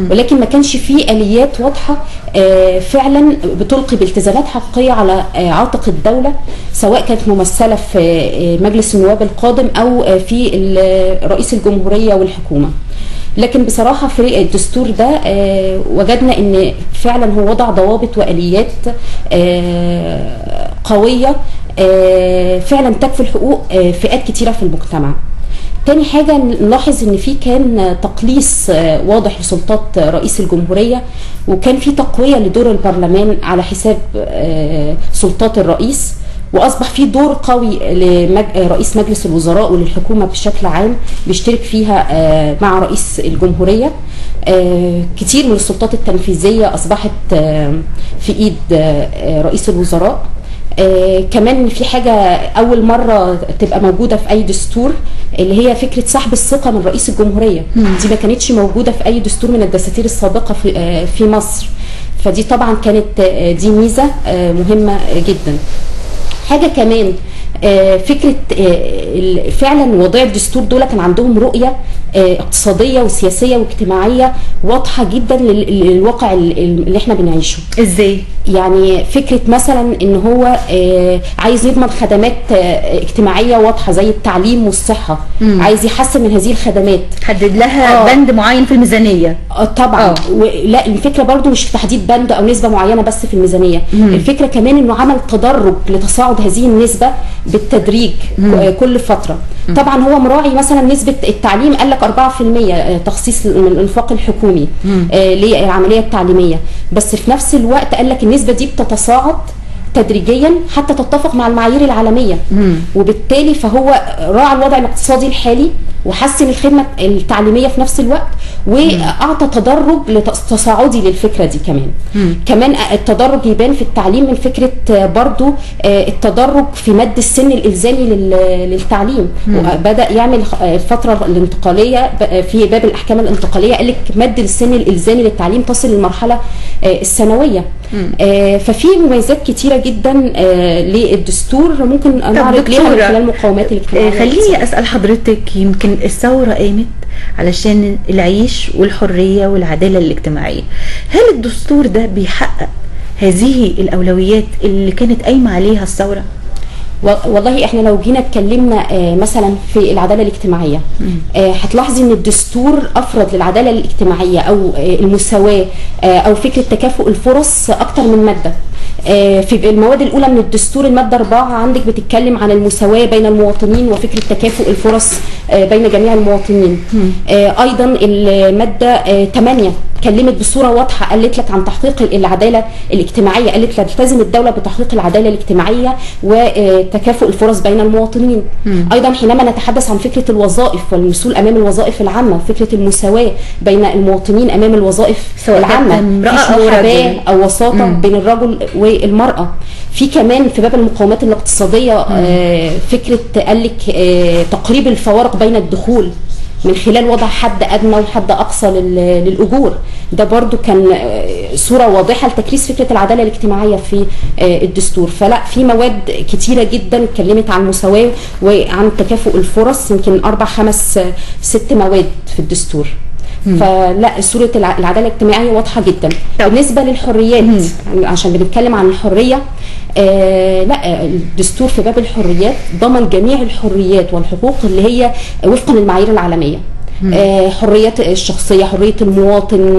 ولكن ما كانش فيه آليات واضحة فعلا بتلقي بالتزامات حقيقية على عاتق الدولة، سواء كانت ممثلة في مجلس النواب القادم او في رئيس الجمهورية والحكومة. لكن بصراحة في الدستور ده وجدنا ان فعلا هو وضع ضوابط وآليات قوية فعلا تكفل حقوق فئات كتيرة في المجتمع. تاني حاجة نلاحظ ان في كان تقليص واضح لسلطات رئيس الجمهورية، وكان في تقوية لدور البرلمان على حساب سلطات الرئيس، واصبح في دور قوي لرئيس مجلس الوزراء وللحكومة بشكل عام بيشترك فيها مع رئيس الجمهورية. كتير من السلطات التنفيذية اصبحت في ايد رئيس الوزراء. كمان في حاجة أول مرة تبقى موجودة في أي دستور، اللي هي فكرة سحب الثقة من رئيس الجمهورية. دي ما كانتش موجودة في أي دستور من الدساتير السابقة في مصر، فدي طبعا كانت دي ميزة مهمة جدا. حاجة كمان فكرة فعلا وضع الدستور دول كان عندهم رؤية اقتصادية وسياسية واجتماعية واضحة جدا للواقع اللي احنا بنعيشه. ازاي؟ يعني فكرة مثلا ان هو عايز يضمن خدمات اجتماعية واضحة زي التعليم والصحة. عايز يحسن من هذه الخدمات، حدد لها بند معين في الميزانية. طبعا. لا، الفكرة برضو مش في تحديد بند او نسبة معينة بس في الميزانية. الفكرة كمان انه عمل تدرج لتصاعد هذه النسبة بالتدريج كل فترة. طبعا هو مراعي مثلا نسبة التعليم، قال لك 4% تخصيص من الانفاق الحكومي للعملية التعليمية، بس في نفس الوقت قال لك النسبة دي بتتصاعد تدريجيا حتى تتفق مع المعايير العالمية. وبالتالي فهو راعى الوضع الاقتصادي الحالي وحسن الخدمة التعليمية في نفس الوقت، واعطى تدرج تصاعدي للفكرة دي. كمان التدرج يبان في التعليم من فكرة برضو التدرج في مد السن الإلزامي للتعليم. وبدأ يعمل الفترة الانتقالية في باب الأحكام الانتقالية، قال لك مد السن الإلزامي للتعليم تصل للمرحلة الثانوية. ففي مميزات كتيرة جدا للدستور ممكن نعرض ليها من خلال المقاومات الاجتماعية. خليني أسأل حضرتك، يمكن الثورة قامت علشان العيش والحرية والعدالة الاجتماعية، هل الدستور ده بيحقق هذه الأولويات اللي كانت قايمة عليها الثورة؟ والله احنا لو جينا اتكلمنا مثلا في العداله الاجتماعيه، هتلاحظي ان الدستور افرض للعداله الاجتماعيه او المساواه او فكره تكافؤ الفرص اكتر من ماده. في المواد الاولى من الدستور الماده 4 عندك بتتكلم عن المساواه بين المواطنين وفكره تكافؤ الفرص بين جميع المواطنين. ايضا الماده 8 اتكلمت بصوره واضحه، قالت لك عن تحقيق العداله الاجتماعيه، قالت لك تلتزم الدوله بتحقيق العداله الاجتماعيه وتكافؤ الفرص بين المواطنين. ايضا حينما نتحدث عن فكره الوظائف والمسؤول امام الوظائف العامه، فكره المساواه بين المواطنين امام الوظائف العامه، مفيش محاباه او وساطه بين الرجل والمراه. في كمان في باب المقاومات الاقتصاديه فكره قال لك تقريب الفوارق بين الدخول من خلال وضع حد ادنى وحد اقصى للاجور. ده برضو كان صوره واضحه لتكريس فكره العداله الاجتماعيه في الدستور. فلا، في مواد كتيره جدا اتكلمت عن المساواه وعن تكافؤ الفرص، يمكن 4 5 6 مواد في الدستور. فلا، صوره العداله الاجتماعيه واضحه جدا. بالنسبه للحريات، عشان بنتكلم عن الحريه، لا، الدستور في باب الحريات ضمن جميع الحريات والحقوق اللي هي وفقا للمعايير العالميه. حرية الشخصية، حرية المواطن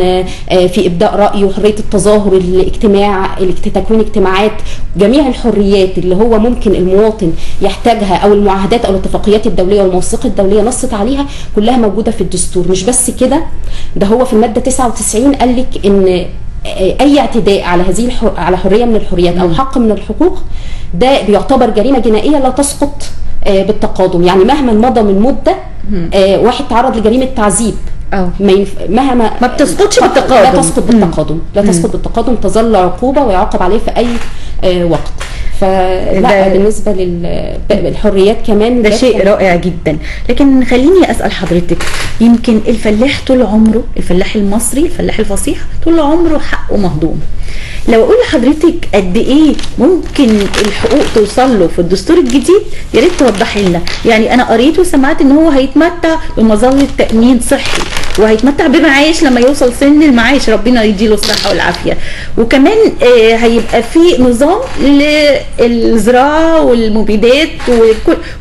في إبداء رأيه، حرية التظاهر، الاجتماع، تكوين اجتماعات، جميع الحريات اللي هو ممكن المواطن يحتاجها أو المعاهدات أو الاتفاقيات الدولية والمواثيق الدولية نصت عليها كلها موجودة في الدستور. مش بس كده، ده هو في المادة 99 قال لك إن اي اعتداء على هذه على حريه من الحريات او حق من الحقوق ده بيعتبر جريمه جنائيه لا تسقط بالتقادم. يعني مهما مضى من مده واحد تعرض لجريمه تعذيب مهما ما بتسقطش بالتقادم، لا تسقط بالتقادم، لا تسقط بالتقادم، تظل عقوبه ويعاقب عليه في اي وقت. فلا بالنسبه للحريات كمان ده شيء رائع جدا. لكن خليني اسال حضرتك، يمكن الفلاح طول عمره، الفلاح المصري الفلاح الفصيح طول عمره حقه مهضوم. لو اقول لحضرتك قد ايه ممكن الحقوق توصل له في الدستور الجديد يا ريت توضحي لنا. يعني انا قريت وسمعت ان هو هيتمتع بمظله تامين صحي، وهيتمتع بمعاش لما يوصل سن المعاش، ربنا يديله الصحه والعافيه. وكمان هيبقى في نظام للزراعه والمبيدات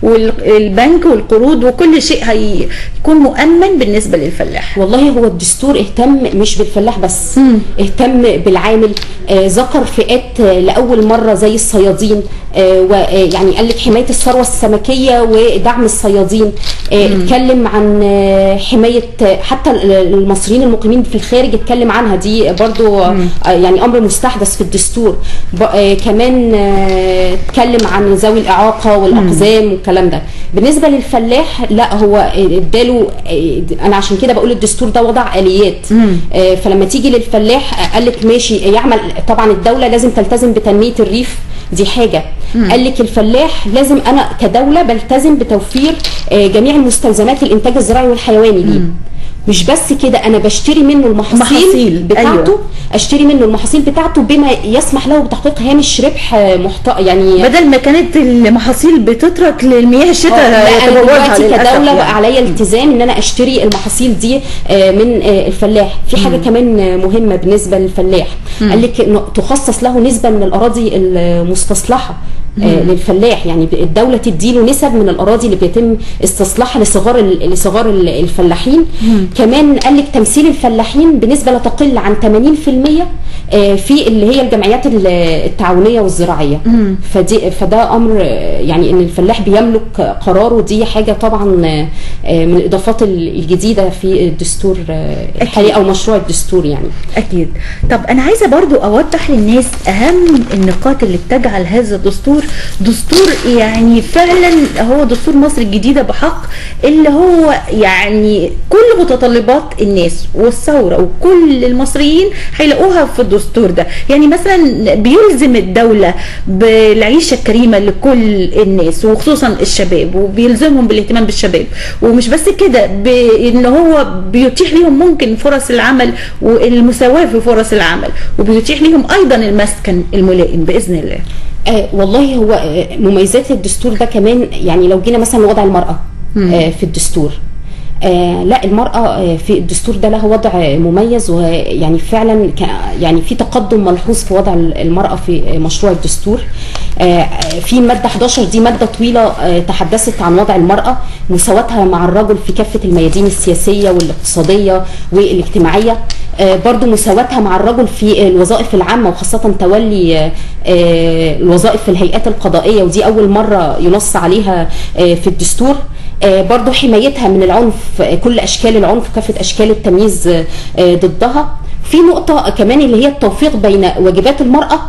والبنك والقروض وكل شيء هيكون مؤمن بالنسبه للفلاح. والله هو الدستور اهتم مش بالفلاح بس، اهتم بالعامل، ذكر فئات لاول مره زي الصيادين، ويعني قال لك حمايه الثروه السمكيه ودعم الصيادين، اتكلم عن حمايه حتى المصريين المقيمين في الخارج، اتكلم عنها، دي برضو يعني امر مستحدث في الدستور. كمان اتكلم عن ذوي الاعاقه والاقزام والكلام ده. بالنسبه للفلاح لا، هو اداله، انا عشان كده بقول الدستور ده وضع اليات. فلما تيجي للفلاح قال لك ماشي يعمل، طبعا الدوله لازم تلتزم بتنميه الريف، دي حاجه. قال لك الفلاح لازم انا كدوله بلتزم بتوفير جميع المستلزمات الانتاج الزراعي والحيواني ليه. مش بس كده، انا بشتري منه المحاصيل بتاعته. أيوة. اشتري منه المحاصيل بتاعته بما يسمح له بتحقيق هامش ربح يعني بدل ما كانت المحاصيل بتترك للمياه الشتاء. دلوقتي كدوله بقى عليا التزام ان انا اشتري المحاصيل دي من الفلاح. في حاجه كمان مهمه بالنسبه للفلاح، قال لك تخصص له نسبه من الاراضي المستصلحه للفلاح. يعني الدوله تديله نسب من الاراضي اللي بيتم استصلاحها لصغار الفلاحين. كمان قال لك تمثيل الفلاحين بنسبه لا تقل عن 80% في اللي هي الجمعيات التعاونيه والزراعيه. فده امر يعني ان الفلاح بيملك قراره، دي حاجه طبعا من الاضافات الجديده في الدستور الحالي او مشروع الدستور يعني. اكيد. طب انا عايزه برضو اوضح للناس اهم النقاط اللي بتجعل هذا الدستور دستور يعني فعلا هو دستور مصر الجديده بحق، اللي هو يعني كل متطلبات الناس والثوره وكل المصريين هيلاقوها في الدستور ده. يعني مثلا بيلزم الدوله بالعيشه الكريمه لكل الناس وخصوصا الشباب، وبيلزمهم بالاهتمام بالشباب. ومش بس كده، بان هو بيتيح لهم ممكن فرص العمل والمساواه في فرص العمل، وبيتيح لهم ايضا المسكن الملائم باذن الله. والله هو مميزات الدستور ده كمان، يعني لو جينا مثلا لوضع المرأة في الدستور، لا المرأة في الدستور ده لها وضع مميز، ويعني فعلا يعني في تقدم ملحوظ في وضع المرأة في مشروع الدستور. في مادة 11 دي مادة طويلة تحدثت عن وضع المرأة، مساواتها مع الرجل في كافة الميادين السياسية والاقتصادية والاجتماعية. برضو مساواتها مع الرجل في الوظائف العامة، وخاصة تولي الوظائف في الهيئات القضائية، ودي أول مرة ينص عليها في الدستور. برضو حمايتها من العنف، كل أشكال العنف، كافة أشكال التمييز ضدها. في نقطة كمان اللي هي التوفيق بين واجبات المرأة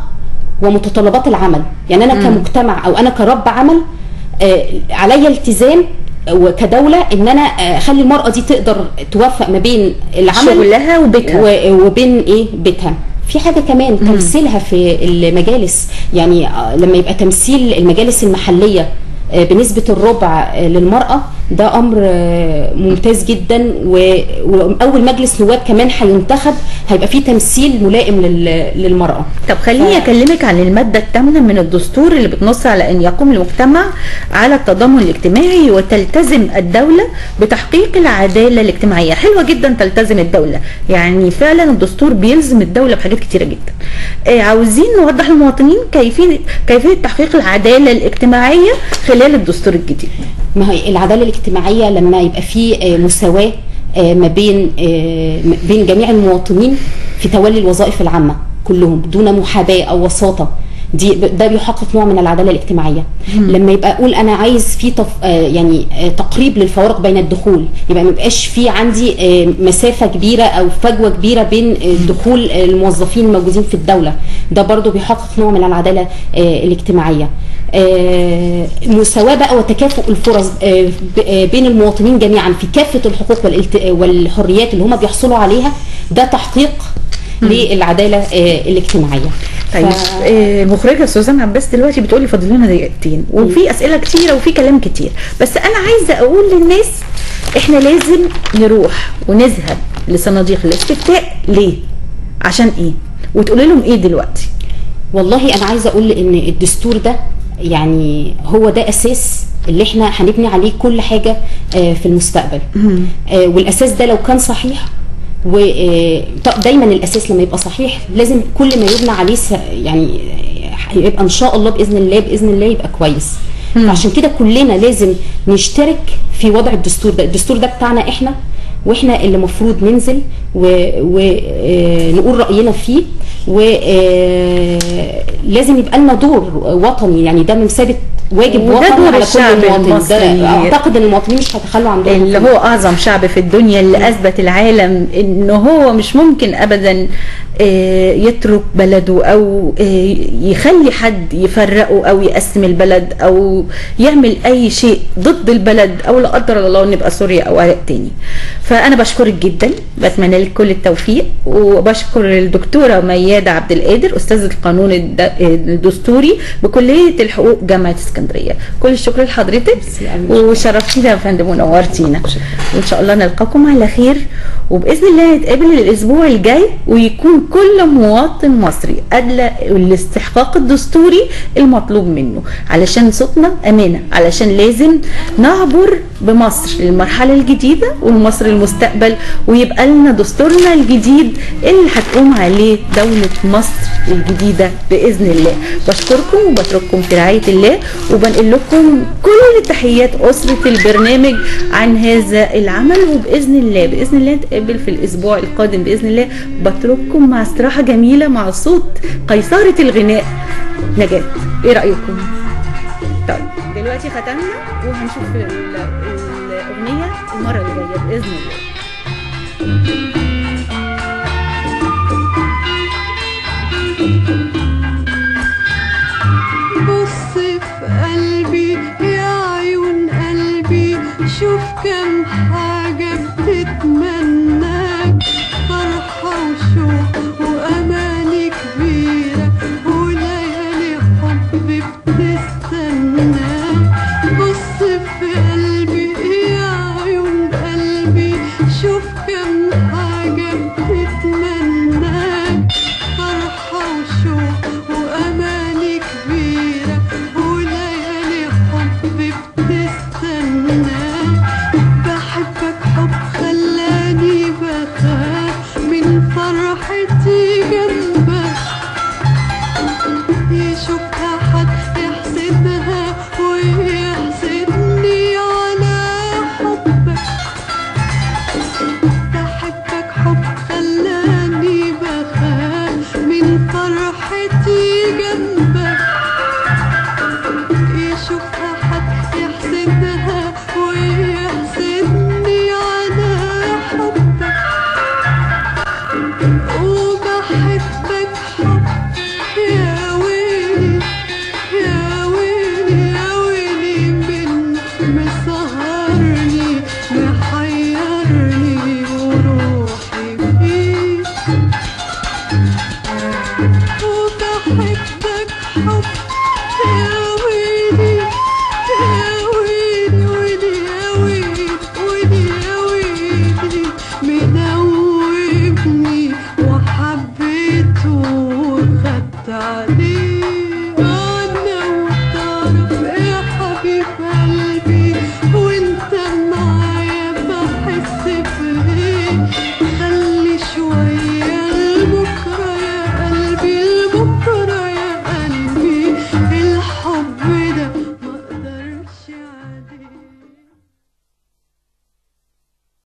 ومتطلبات العمل. يعني أنا كمجتمع أو أنا كرب عمل علي التزام وكدولة ان انا اخلي المرأة دي تقدر توفق ما بين العمل شغلها وبيتها وبين بيتها. في حاجة كمان تمثيلها في المجالس، يعني لما يبقى تمثيل المجالس المحلية بنسبة الربع للمرأة، ده أمر ممتاز جدا. وأول مجلس نواب كمان هينتخب هيبقى فيه تمثيل ملائم للمرأة. طب خليني أكلمك عن المادة 8 من الدستور اللي بتنص على أن يقوم المجتمع على التضامن الاجتماعي، وتلتزم الدولة بتحقيق العدالة الاجتماعية. حلوة جدا تلتزم الدولة، يعني فعلا الدستور بيلزم الدولة بحاجات كتيرة جدا. عاوزين نوضح للمواطنين كيفية تحقيق العدالة الاجتماعية خلال الدستور الجديد. ما هي العدالة الاجتماعية لما يبقى في مساواة ما بين جميع المواطنين في تولي الوظائف العامة كلهم دون محاباة أو وساطة. ده بيحقق نوع من العداله الاجتماعيه. لما يبقى اقول انا عايز في يعني تقريب للفوارق بين الدخول، يبقى ما يبقاش في عندي مسافه كبيره او فجوه كبيره بين دخول الموظفين الموجودين في الدوله، ده برضو بيحقق نوع من العداله الاجتماعيه. مساواه بقى وتكافؤ الفرص بين المواطنين جميعا في كافه الحقوق والحريات اللي هم بيحصلوا عليها، ده تحقيق للعداله الاجتماعيه. طيب مخرجه سوزان عباس دلوقتي بتقولي فاضل لنا دقيقتين وفي اسئله كتيره وفي كلام كتير، بس انا عايزه اقول للناس احنا لازم نروح ونذهب لصناديق الاستفتاء ليه؟ عشان ايه؟ وتقولي لهم ايه دلوقتي؟ والله انا عايزه اقول ان الدستور ده يعني هو ده اساس اللي احنا هنبني عليه كل حاجه في المستقبل. والاساس ده لو كان صحيح، ودايما الاساس لما يبقى صحيح لازم كل ما يبنى عليه يعني يبقى ان شاء الله باذن الله يبقى كويس. عشان كده كلنا لازم نشترك في وضع الدستور ده. الدستور ده بتاعنا احنا، واحنا اللي المفروض ننزل ونقول راينا فيه، ولازم يبقى لنا دور وطني، يعني ده من ثابت واجب وطني على كل مواطن. ده اعتقد ان المواطنين مش هيتخلوا عن دورهم، اللي هو اعظم شعب في الدنيا، اللي اثبت العالم ان هو مش ممكن ابدا يترك بلده او يخلي حد يفرقه او يقسم البلد او يعمل اي شيء ضد البلد، او لا قدر الله نبقى سوريا او عراق تاني. فانا بشكرك جدا، بتمنى لك كل التوفيق، وبشكر الدكتوره ميادة عبد القادر استاذه القانون الدستوري بكليه الحقوق جامعه اسكندريه. كل الشكر لحضرتك وشرفتينا يا فندم ونورتينا، وان شاء الله نلقاكم على خير، وباذن الله نتقابل الاسبوع الجاي ويكون كل مواطن مصري ادلى الاستحقاق الدستوري المطلوب منه، علشان صوتنا امانه، علشان لازم نعبر بمصر للمرحله الجديده ولمصر المستقبل، ويبقى لنا دستورنا الجديد اللي هتقوم عليه دوله مصر الجديده باذن الله. بشكركم وبترككم في رعايه الله، وبنقل لكم كل تحيات اسره البرنامج عن هذا العمل، وباذن الله نتقابل في الاسبوع القادم باذن الله. بترككم مع استراحه جميله مع صوت قيصره الغناء نجاة. ايه رايكم؟ طيب دلوقتي ختمنا وهنشوف الاغنيه المره اللي جايه باذن الله.